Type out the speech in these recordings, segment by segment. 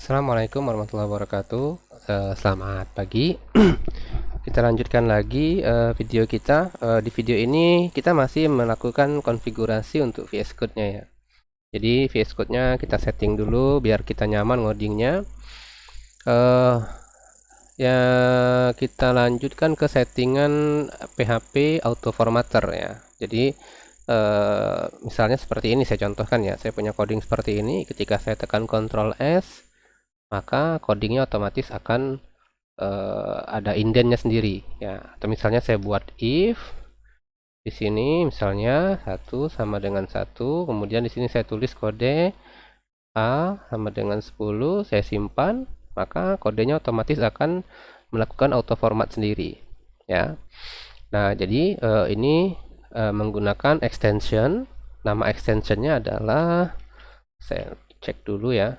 Assalamualaikum warahmatullahi wabarakatuh. Selamat pagi. Kita lanjutkan lagi video kita. Di video ini kita masih melakukan konfigurasi untuk VS Code-nya ya. Jadi VS Code-nya kita setting dulu biar kita nyaman ngodingnya. Eh, ya kita lanjutkan ke settingan PHP auto formatter ya. Jadi misalnya seperti ini saya contohkan ya. Saya punya coding seperti ini. Ketika saya tekan Ctrl S, maka codingnya otomatis akan ada indennya sendiri ya. Atau misalnya saya buat if di sini misalnya 1 sama dengan 1, kemudian di sini saya tulis kode A sama dengan 10, saya simpan, maka kodenya otomatis akan melakukan auto format sendiri ya. Nah, jadi ini menggunakan extension. Nama extensionnya adalah, saya cek dulu ya,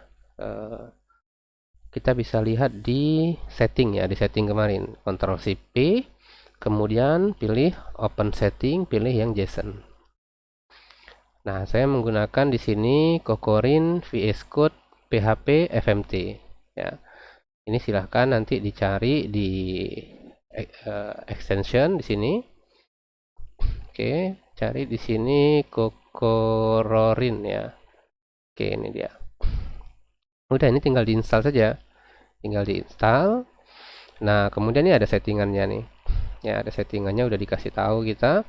kita bisa lihat di setting ya, di setting kemarin Ctrl C P, kemudian pilih open setting, pilih yang JSON. Nah, saya menggunakan di sini Kokorin VS Code PHP FMT ya. Ini silahkan nanti dicari di extension di sini. Oke, cari di sini Kokororin ya. Oke, ini dia. Udah, ini tinggal diinstal saja. Tinggal diinstal. Nah, kemudian ini ada settingannya nih. Ya, ada settingannya udah dikasih tahu kita.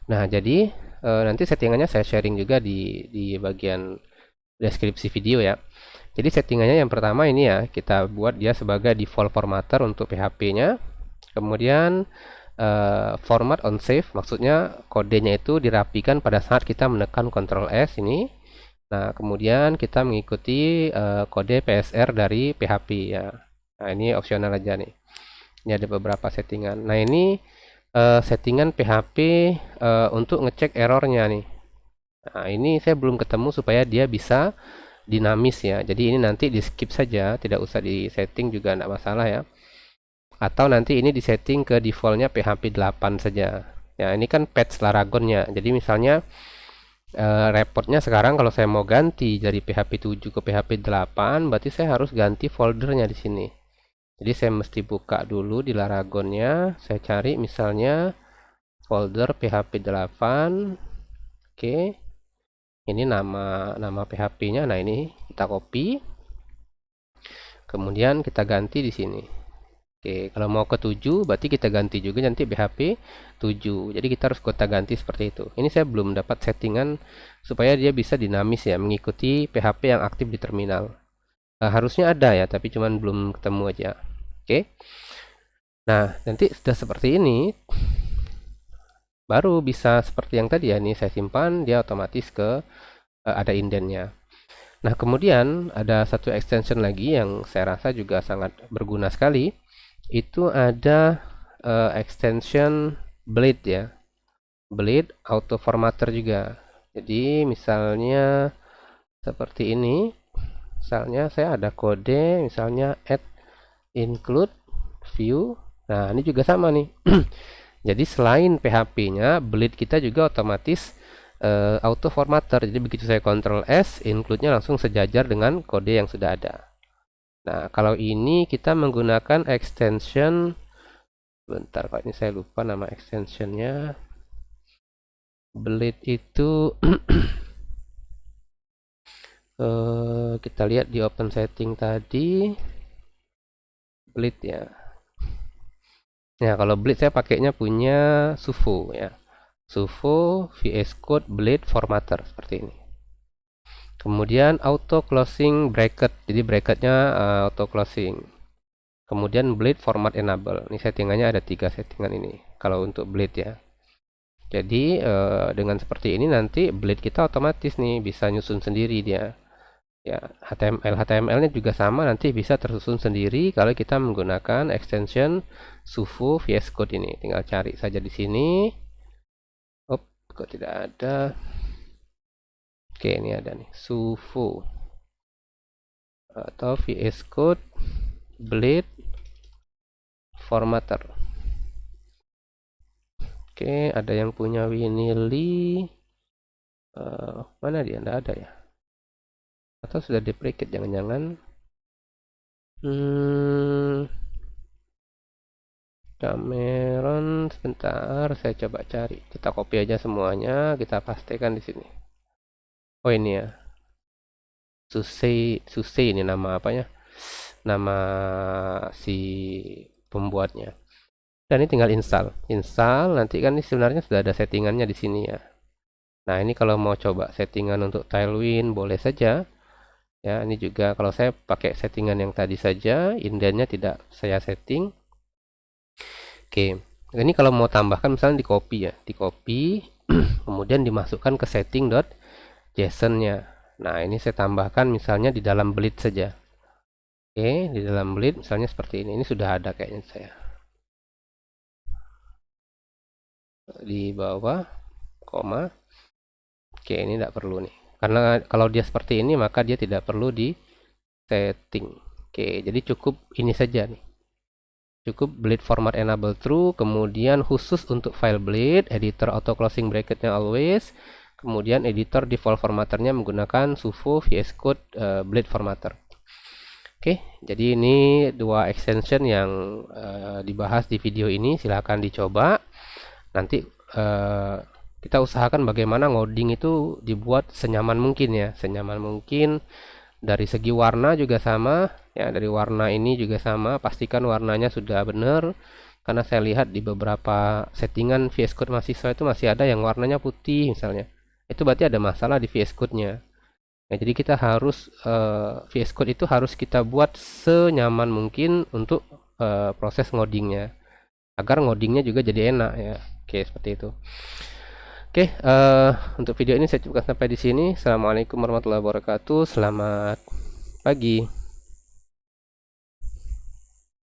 Nah, jadi nanti settingannya saya sharing juga di bagian deskripsi video ya. Jadi settingannya yang pertama ini ya, kita buat dia sebagai default formatter untuk PHP-nya. Kemudian format on save, maksudnya kodenya itu dirapikan pada saat kita menekan Ctrl S ini. Nah, kemudian kita mengikuti kode PSR dari PHP ya. Nah, ini opsional aja nih. Ini ada beberapa settingan. Nah, ini settingan PHP untuk ngecek errornya nih. Nah, ini saya belum ketemu supaya dia bisa dinamis ya. Jadi ini nanti di skip saja, tidak usah di setting juga tidak masalah ya. Atau nanti ini disetting ke defaultnya PHP 8 saja. Ya, ini kan patch Laragonnya. Jadi misalnya repotnya sekarang kalau saya mau ganti dari PHP 7 ke PHP 8, berarti saya harus ganti foldernya di sini. Jadi saya mesti buka dulu di Laragonnya, saya cari misalnya folder PHP 8. Oke. Ini nama PHP-nya. Nah, ini kita copy. Kemudian kita ganti di sini. Oke, kalau mau ke 7 berarti kita ganti juga nanti PHP 7. Jadi kita harus gonta-ganti seperti itu. Ini saya belum dapat settingan supaya dia bisa dinamis ya, mengikuti PHP yang aktif di terminal. Harusnya ada ya, tapi cuman belum ketemu aja. Oke. Nah, nanti sudah seperti ini baru bisa seperti yang tadi ya. Ini saya simpan, dia otomatis ke ada indennya. Nah, kemudian ada satu extension lagi yang saya rasa juga sangat berguna sekali. Itu ada extension Blade ya. Blade auto formatter juga. Jadi misalnya seperti ini. Misalnya saya ada kode misalnya add include view. Nah, ini juga sama nih. Jadi selain PHP-nya, Blade kita juga otomatis auto formatter. Jadi begitu saya Ctrl S, include-nya langsung sejajar dengan kode yang sudah ada. Nah, kalau ini kita menggunakan extension, bentar Pak, ini saya lupa nama extensionnya. Blade itu kita lihat di open setting tadi, Blade ya. Nah, kalau Blade saya pakainya punya Suvo ya. Suvo VS Code Blade Formatter seperti ini. Kemudian auto closing bracket, jadi bracketnya auto closing. Kemudian Blade format enable. Ini settingannya ada 3 settingan ini. Kalau untuk Blade ya. Jadi dengan seperti ini nanti Blade kita otomatis nih bisa nyusun sendiri dia. Ya, HTML-nya juga sama, nanti bisa tersusun sendiri kalau kita menggunakan extension Suvo VS Code ini. Tinggal cari saja di sini. Oh, kok tidak ada. Oke, ini ada nih, Suvo atau VS Code Blade Formatter. Oke, ada yang punya Winily. Mana dia? Tidak ada ya? Atau sudah deprecate? Jangan-jangan Cameron, sebentar, saya coba cari. Kita copy aja semuanya, kita pastikan di sini. Oh ini ya, Susei ini nama apanya? Nama si pembuatnya. Dan ini tinggal install. Install, nanti kan ini sebenarnya sudah ada settingannya di sini ya. Nah ini kalau mau coba settingan untuk Tailwind boleh saja. Ya ini juga kalau saya pakai settingan yang tadi saja, indennya tidak saya setting. Oke, ini kalau mau tambahkan misalnya di copy ya, di copy, kemudian dimasukkan ke setting.json-nya. Nah ini saya tambahkan misalnya di dalam bleed saja. Oke, di dalam bleed misalnya seperti ini. Ini sudah ada kayaknya saya. Di bawah, koma. Oke, ini tidak perlu nih. Karena kalau dia seperti ini maka dia tidak perlu di setting. Oke, jadi cukup ini saja nih. Cukup bleed format enable true, kemudian khusus untuk file bleed, editor auto closing bracketnya always, kemudian editor default formatternya menggunakan sudo VS Code bleed formatter. Oke, jadi ini dua extension yang dibahas di video ini, silahkan dicoba. Nanti kita usahakan bagaimana ngoding itu dibuat senyaman mungkin ya, senyaman mungkin. Dari segi warna juga sama ya, dari warna ini juga sama, pastikan warnanya sudah benar karena saya lihat di beberapa settingan VS Code mahasiswa itu masih ada yang warnanya putih misalnya, itu berarti ada masalah di VS Code-nya ya. Jadi kita harus VS Code itu harus kita buat senyaman mungkin untuk proses ngodingnya agar ngodingnya juga jadi enak ya. Oke, seperti itu. Oke, untuk video ini saya cukupkan sampai di sini. Assalamualaikum warahmatullahi wabarakatuh. Selamat pagi.